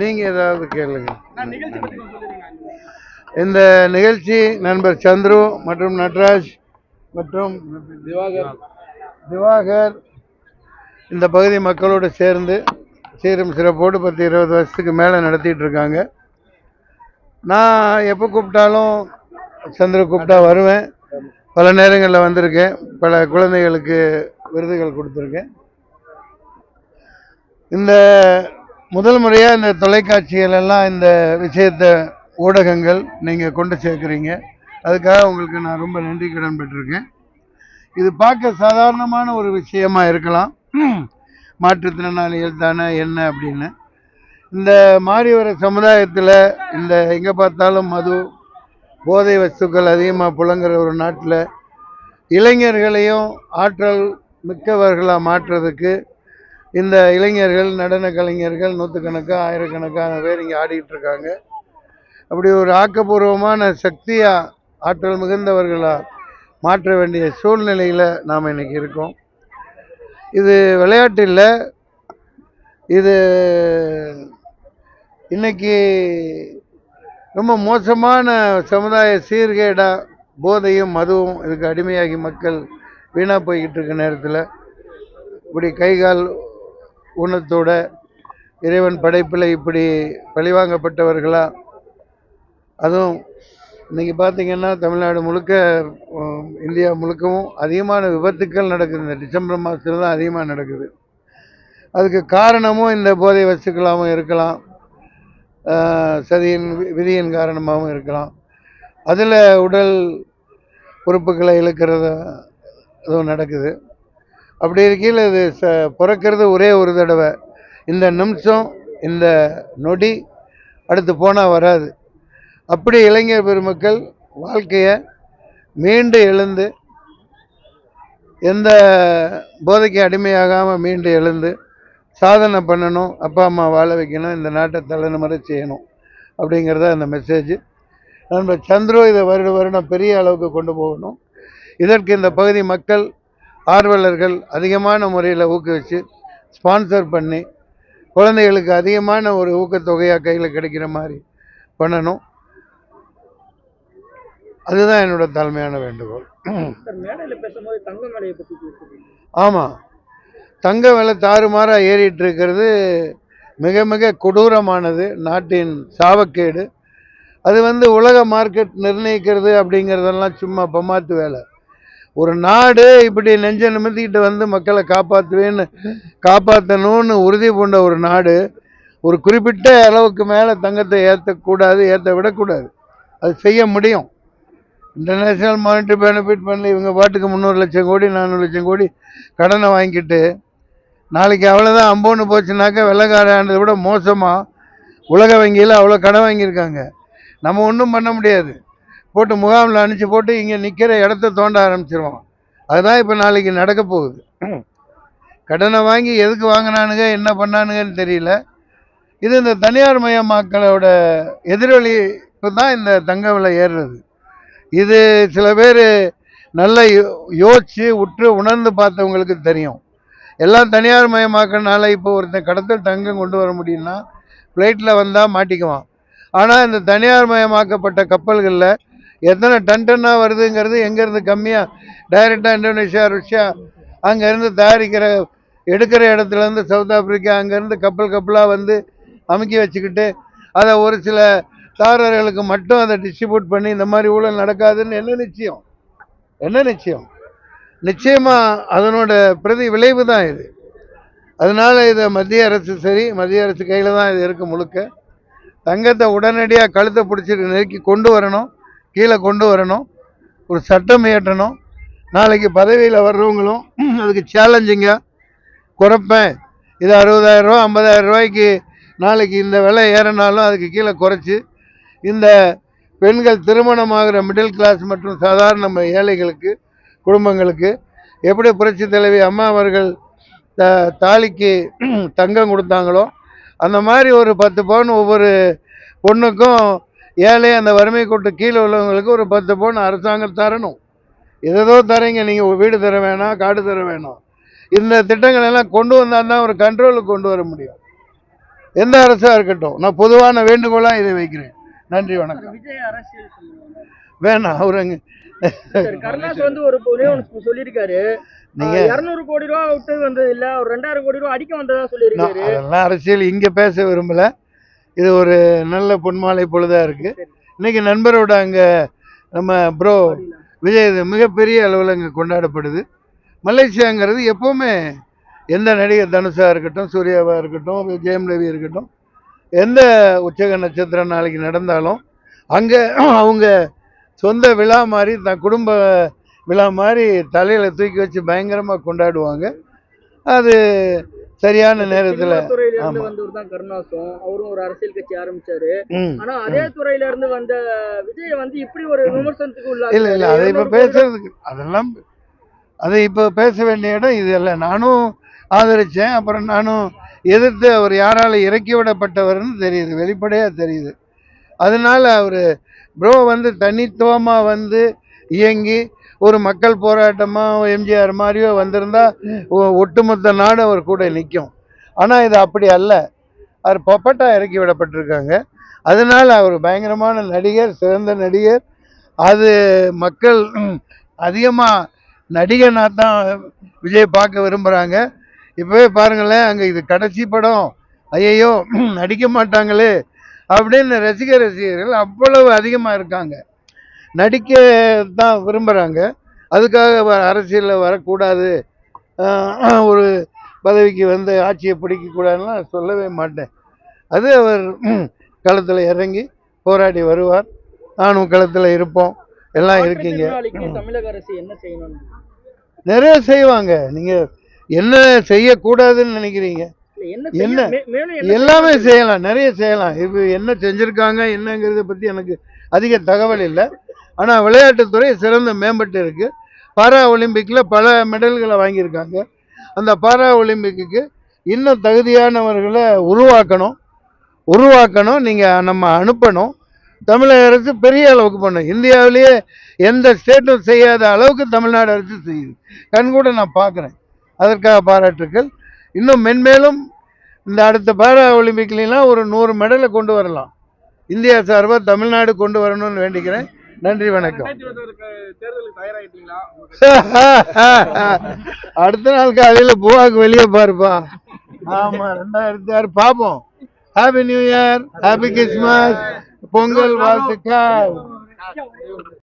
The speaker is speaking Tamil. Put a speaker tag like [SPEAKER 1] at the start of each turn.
[SPEAKER 1] நீங்க ஏதாவது கேளுங்க. இந்த நிகழ்ச்சி நண்பர் சந்துரு மற்றும் நட்ராஜ் மற்றும் திவாகர் இந்த பகுதி மக்களோடு சேர்ந்து சீரும் சிறப்போடு 10-20 வருஷத்துக்கு மேலே நடத்திட்டு இருக்காங்க. நான் எப்போ கூப்பிட்டாலும் சந்திர கூப்பிட்டா வருவேன். பல நேரங்களில் வந்திருக்கேன். பல குழந்தைகளுக்கு விருதுகள் கொடுத்துருக்கேன். இந்த முதல் முறையாக இந்த தொலைக்காட்சிகள் எல்லாம் இந்த விஷயத்தை ஊடகங்கள் நீங்கள் கொண்டு சேர்க்குறீங்க. அதுக்காக உங்களுக்கு நான் ரொம்ப நன்றி கடன் பெற்றிருக்கேன். இது பார்க்க சாதாரணமான ஒரு விஷயமா இருக்கலாம், மாற்றுத்திறனாளிகள் தானே என்ன அப்படின்னு. இந்த மாறி வர சமுதாயத்தில் இந்த எங்கே பார்த்தாலும் மது போதை வஸ்துக்கள் அதிகமாக புழங்குற ஒரு நாட்டில் இளைஞர்களையும் ஆற்றல் மிக்கவர்களாக மாற்றுறதுக்கு இந்த இளைஞர்கள், நடன கலைஞர்கள் நூற்றுக்கணக்காக ஆயிரக்கணக்கான பேர் இங்கே ஆடிட்டு இருக்காங்க. அப்படி ஒரு ஆக்கப்பூர்வமான சக்தியாக ஆற்றல் மிகுந்தவர்களாக மாற்ற வேண்டிய சூழ்நிலையில் நாம் இன்னைக்கு இருக்கோம். இது விளையாட்டு இல்லை, இது இன்னைக்கு ரொம்ப மோசமான சமுதாய சீர்கேடாக போதையும் மதுவும் இதுக்கு அடிமையாகி மக்கள் வீணாக போய்கிட்டு இருக்க நேரத்தில் இப்படி கைகால் ஊனத்தோட இறைவன் படைப்பில் இப்படி பழிவாங்கப்பட்டவர்களா, அதுவும் இன்றைக்கி பார்த்திங்கன்னா தமிழ்நாடு முழுக்க, இந்தியா முழுக்கவும் அதிகமான விபத்துக்கள் நடக்குது. இந்த டிசம்பர் மாதத்தில் தான் அதிகமாக நடக்குது. அதுக்கு காரணமும் இந்த போதை வஸ்துக்களாகவும் இருக்கலாம், சதியின் விதியின் காரணமாகவும் இருக்கலாம். அதில் உடல் உறுப்புகளை இழுக்கிறது அதுவும் நடக்குது. அப்படி இருக்கையில் இது பிறக்கிறது ஒரே ஒரு தடவை. இந்த நிமிஷம், இந்த நொடி அடுத்து போனால் வராது. அப்படி இளைஞர் பெருமக்கள் வாழ்க்கையை மீண்டு எழுந்து, எந்த போதைக்கு அடிமையாகாமல் மீண்டு எழுந்து சாதனை பண்ணணும், அப்பா அம்மா வாழ வைக்கணும், இந்த நாட்டை தலைமுறை செய்யணும் அப்படிங்கிறத அந்த மெசேஜ். நம்ம சந்துரு இதை வருடம் பெரிய அளவுக்கு கொண்டு போகணும். இதற்கு இந்த பகுதி மக்கள், ஆர்வலர்கள் அதிகமான முறையில் ஊக்குவிச்சு ஸ்பான்சர் பண்ணி குழந்தைகளுக்கு அதிகமான ஒரு ஊக்கத்தொகையாக கையில் கிடைக்கிற மாதிரி பண்ணணும். அதுதான் என்னோட தலைமையான வேண்டுகோள். ஆமாம், தங்க விலை தாறுமாறாக ஏறிட்டு இருக்கிறது மிக மிக கொடூரமானது, நாட்டின் சாபக்கேடு. அது உலக மார்க்கெட் நிர்ணயிக்கிறது அப்படிங்கிறதெல்லாம் சும்மா பமாத்து வேலை. ஒரு நாடு இப்படி நெஞ்ச நிமித்திக்கிட்டு மக்களை காப்பாற்றணும்னு உறுதி பூண்ட ஒரு நாடு ஒரு குறிப்பிட்ட அளவுக்கு மேலே தங்கத்தை ஏற்றக்கூடாது, ஏற்ற விடக்கூடாது. அது செய்ய முடியும். இன்டர்நேஷ்னல் மானிட்டரி பெனிஃபிட் பண்ணி இவங்க பாட்டுக்கு 300 லட்சம் கோடி 400 லட்சம் கோடி கடனை வாங்கிக்கிட்டு நாளைக்கு அவ்வளோதான் அம்போன்னு போச்சுனாக்கா வெள்ளைக்காரன்றதை விட மோசமாக உலக வங்கியில் அவ்வளோ கடன் வாங்கியிருக்காங்க. நம்ம ஒன்றும் பண்ண முடியாது. போட்டு முகாமில் அனுப்பிச்சு போட்டு இங்கே நிற்கிற இடத்த தோண்ட ஆரம்பிச்சிருவோம். அதுதான் இப்போ நாளைக்கு நடக்க போகுது. கடனை வாங்கி எதுக்கு வாங்கினானுங்க, என்ன பண்ணானுங்கன்னு தெரியல. இது இந்த தனியார் மயமாக்களோட எதிரொலிப்பு தான் இந்த தங்க விலை ஏறுறது. இது சில பேர் நல்லா யோசித்து உற்று உணர்ந்து பார்த்தவங்களுக்கு தெரியும். எல்லாம் தனியார் மயமாக்கனால இப்போ ஒருத்தன் கடத்தல் தங்கம் கொண்டு வர முடியும்னா ஃப்ளைட்டில் வந்தால் மாட்டிக்குவான். ஆனால் இந்த தனியார் மயமாக்கப்பட்ட கப்பல்களில் எத்தனை டன்னாக வருதுங்கிறது எங்கேருந்து கம்மியாக டைரெக்டாக இந்தோனேஷியா, ரஷ்யா அங்கேருந்து எடுக்கிற இடத்துலேருந்து சவுத் ஆப்பிரிக்கா அங்கேருந்து கப்பலாக அமுக்கி வச்சுக்கிட்டு அதை ஒரு சில தாரர்களுக்கு மட்டும் அதை டிஸ்ட்ரிபியூட் பண்ணி இந்த மாதிரி ஊழல் நடக்காதுன்னு என்ன நிச்சயம்? நிச்சயமாக அதனோட பிரதி விளைவு தான் இது. அதனால் இதை மத்திய அரசு மத்திய அரசு கையில் தான் இது இருக்கு. முழுக்க தங்கத்தை உடனடியாக கழுத்தை பிடிச்சிட்டு நெருக்கி கொண்டு வரணும், கீழே கொண்டு வரணும், ஒரு சட்டம் இயற்றணும். நாளைக்கு பதவியில் வர்றவங்களும் அதுக்கு சேலஞ்சிங்க குறைப்பேன், இது 60,000 ரூபா 50,000 ரூபாய்க்கு நாளைக்கு இந்த விலை ஏறினாலும் அதுக்கு கீழே குறைச்சி இந்த பெண்கள் திருமணமாகிற மிடில் கிளாஸ் மற்றும் சாதாரண ஏழைகளுக்கு குடும்பங்களுக்கு எப்படி புரட்சி தலைவி அம்மா அவர்கள் தாலிக்கு தங்கம் கொடுத்தாங்களோ அந்த மாதிரி ஒரு 10 பவுன் ஒவ்வொரு பொண்ணுக்கும், ஏழை அந்த வறுமை கோட்டு கீழே உள்ளவங்களுக்கு ஒரு 10 பவுன் அரசாங்கம் தரணும். ஏதோ தரீங்க, நீங்கள் வீடு தர வேணாம், காடு தர வேணாம். இந்த திட்டங்கள் எல்லாம் கொண்டு வந்தால் தான் ஒரு கண்ட்ரோலுக்கு கொண்டு வர முடியும். எந்த அரசா இருக்கட்டும். நான் பொதுவான வேண்டுகோளா இதை வைக்கிறேன். நன்றி, வணக்கம்.
[SPEAKER 2] விஜய் அரசியல் சொல்லுங்க.
[SPEAKER 1] வேணாம், அவருங்க
[SPEAKER 2] கருணாஸ் வந்து ஒரு சொல்லியிருக்காரு, நீங்க 200 கோடி ரூபா விட்டு வந்தது இல்ல, ஒரு 2000 கோடி ரூபா அடிக்க வந்ததா சொல்லியிருக்காரு.
[SPEAKER 1] அதெல்லாம் அரசியல் இங்க பேச விரும்பல. இது ஒரு நல்ல பொன்மாலை பொழுதா இருக்கு. இன்னைக்கு நண்பரோட அங்க நம்ம ப்ரோ விஜய் மிகப்பெரிய அளவில் இங்கே கொண்டாடப்படுது. மலேசியாங்கிறது எப்பவுமே எந்த நடிகர் தனுஷா இருக்கட்டும், சூர்யாவா இருக்கட்டும், ஜெயம் ரவி இருக்கட்டும், எந்த உச்சக நட்சத்திரம் நாளைக்கு நடந்தாலும் அங்கே அவங்க சொந்த விழா மாதிரி தன் குடும்ப விழா மாதிரி தலையில் தூக்கி வச்சு பயங்கரமாக கொண்டாடுவாங்க. அது சரியான நேரத்தில்.
[SPEAKER 2] கருணாசும் அவரும் ஒரு அரசியல் கட்சி ஆரம்பிச்சாரு. ஆனா அதே துறையில இருந்து வந்த விஜய் வந்து இப்படி ஒரு விமர்சனத்துக்கு உள்ள
[SPEAKER 1] இல்ல இல்ல அதை இப்ப பேசுறதுக்கு அதெல்லாம் அதை இப்ப பேச வேண்டிய இடம் இது இல்லை. நானும் ஆதரிச்சேன், அப்புறம் நானும் எதிர்த்து அவர் யாரால இறக்கி விடப்பட்டவர்னு தெரியுது, வெளிப்படையா தெரியுது. அதனால அவரு ப்ரோ வந்து தனித்துவமா வந்து இயங்கி ஒரு மக்கள் போராட்டமா எம்ஜிஆர் மாதிரியோ வந்திருந்தா ஒட்டுமொத்த நாடு அவர் கூட நிற்கும். ஆனா இது அப்படி அல்ல. அவர் பொப்பட்டா இறக்கி விடப்பட்டிருக்காங்க. அதனால அவர் பயங்கரமான நடிகர், சிறந்த நடிகர். அது மக்கள் அதிகமாக நடிகனா தான் விஜய் பார்க்க விரும்புகிறாங்க. இப்போவே பாருங்களேன், அங்கே இது கடைசி படம், ஐயையோ நடிக்க மாட்டாங்களே அப்படின்னு ரசிகர்கள் அவ்வளவு அதிகமாக இருக்காங்க. நடிக்க தான் விரும்புகிறாங்க. அதுக்காக அரசியலில் வரக்கூடாது, ஒரு பதவிக்கு வந்து ஆட்சியை பிடிக்கக்கூடாதுன்னா சொல்லவே மாட்டேன். அது அவர் களத்தில் இறங்கி போராடி வருவார். நானும் களத்தில் இருப்போம். எல்லாம் இருக்கீங்க.
[SPEAKER 2] தமிழக அரசு என்ன செய்யணும்?
[SPEAKER 1] நிறைய செய்வாங்க. நீங்க என்ன செய்யக்கூடாதுன்னு நினைக்கிறீங்க? என்ன எல்லாமே செய்யலாம், நிறைய செய்யலாம். இப்போ என்ன செஞ்சிருக்காங்க என்னங்கிறத பத்தி எனக்கு அதிக தகவல் இல்லை. ஆனா விளையாட்டுத்துறை சிறந்த மேம்பட்டு இருக்கு. பாரா ஒலிம்பிக்ல பல மெடல்களை வாங்கியிருக்காங்க. அந்த பாரா ஒலிம்பிக்கு இன்னும் தகுதியானவர்களை உருவாக்கணும். நீங்க நம்ம அனுப்பணும். தமிழக அரசு பெரிய அளவுக்கு பண்ணும். இந்தியாவிலேயே எந்த ஸ்டேட்டும் செய்யாத அளவுக்கு தமிழ்நாடு அரசு செய்யுது. கண்கூட நான் பார்க்குறேன். அதற்காக பாராட்டுக்கள். இன்னும் மென்மேலும் இந்த அடுத்த பாரா ஒலிம்பிக்லாம் ஒரு 100 மெடலை கொண்டு வரலாம். இந்தியா சார்பாக தமிழ்நாடு கொண்டு வரணும்னு வேண்டிக்கிறேன். நன்றி, வணக்கம். அடுத்த நாள் காலையில் பூவாக்கு வெளியே பாருப்பா. ஆமா, 2006 பார்ப்போம். Happy new year, happy Christmas, Pongal வாழ்த்துக்கள்.